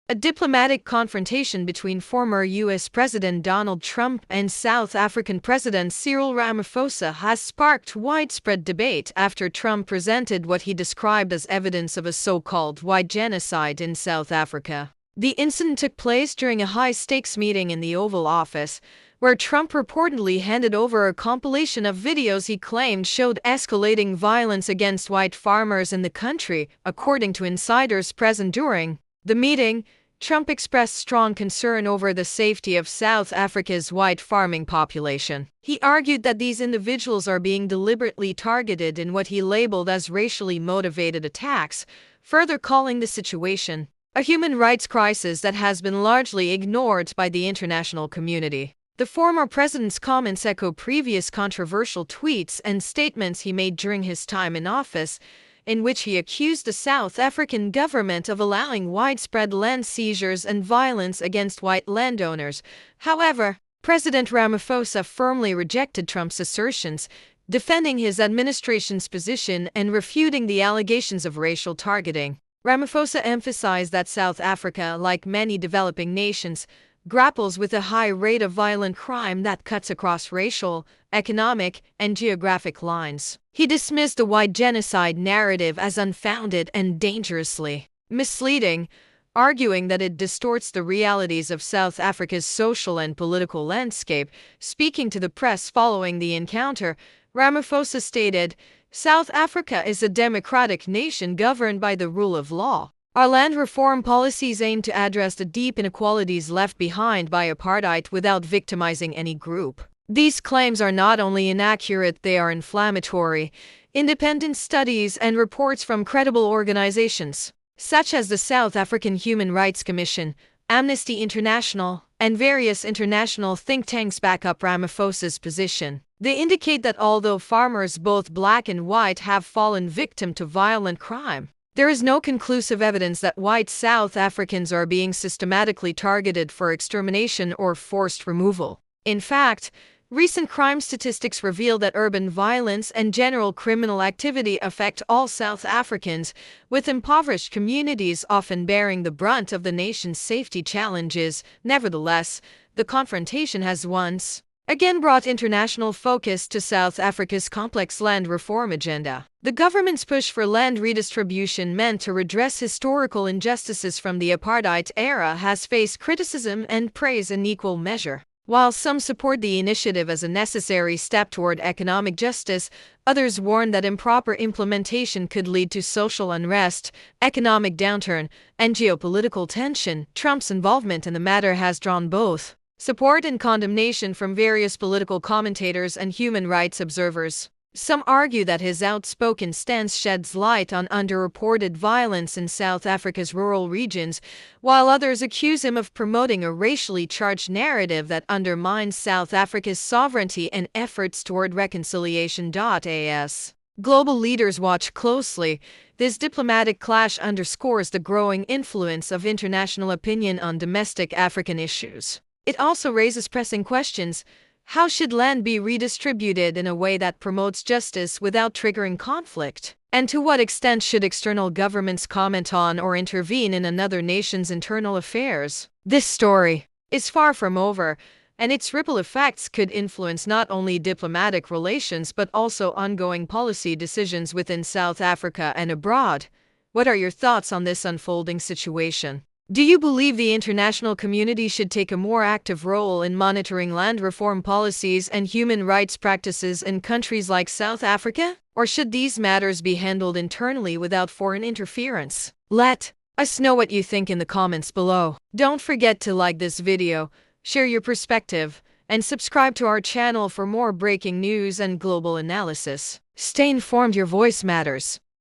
A diplomatic confrontation between former U.S. President Donald Trump and South African President Cyril Ramaphosa has sparked widespread debate after Trump presented what he described as evidence of a so-called white genocide in South Africa. The incident took place during a high-stakes meeting in the Oval Office, where Trump reportedly handed over a compilation of videos he claimed showed escalating violence against white farmers in the country, according to insiders present during the meeting. Trump expressed strong concern over the safety of South Africa's white farming population. He argued that these individuals are being deliberately targeted in what he labeled as racially motivated attacks, further calling the situation a human rights crisis that has been largely ignored by the international community. The former president's comments echo previous controversial tweets and statements he made during his time in office, in which he accused the South African government of allowing widespread land seizures and violence against white landowners. However, President Ramaphosa firmly rejected Trump's assertions, defending his administration's position and refuting the allegations of racial targeting. Ramaphosa emphasized that South Africa, like many developing nations, grapples with a high rate of violent crime that cuts across racial, economic, and geographic lines. He dismissed the white genocide narrative as unfounded and dangerously misleading, arguing that it distorts the realities of South Africa's social and political landscape. Speaking to the press following the encounter, Ramaphosa stated, "South Africa is a democratic nation governed by the rule of law. Our land reform policies aim to address the deep inequalities left behind by apartheid without victimizing any group." These claims are not only inaccurate, they are inflammatory. Independent studies and reports from credible organizations, such as the South African Human Rights Commission, Amnesty International, and various international think tanks back up Ramaphosa's position. They indicate that although farmers, both black and white, have fallen victim to violent crime, there is no conclusive evidence that white South Africans are being systematically targeted for extermination or forced removal. In fact, recent crime statistics reveal that urban violence and general criminal activity affect all South Africans, with impoverished communities often bearing the brunt of the nation's safety challenges. Nevertheless, the confrontation has once again brought international focus to South Africa's complex land reform agenda. The government's push for land redistribution meant to redress historical injustices from the apartheid era has faced criticism and praise in equal measure. While some support the initiative as a necessary step toward economic justice, others warn that improper implementation could lead to social unrest, economic downturn, and geopolitical tension. Trump's involvement in the matter has drawn both support and condemnation from various political commentators and human rights observers. Some argue that his outspoken stance sheds light on underreported violence in South Africa's rural regions, while others accuse him of promoting a racially charged narrative that undermines South Africa's sovereignty and efforts toward reconciliation. As global leaders watch closely, this diplomatic clash underscores the growing influence of international opinion on domestic African issues. It also raises pressing questions. How should land be redistributed in a way that promotes justice without triggering conflict? And to what extent should external governments comment on or intervene in another nation's internal affairs? This story is far from over, and its ripple effects could influence not only diplomatic relations but also ongoing policy decisions within South Africa and abroad. What are your thoughts on this unfolding situation? Do you believe the international community should take a more active role in monitoring land reform policies and human rights practices in countries like South Africa? Or should these matters be handled internally without foreign interference? Let us know what you think in the comments below. Don't forget to like this video, share your perspective, and subscribe to our channel for more breaking news and global analysis. Stay informed, your voice matters.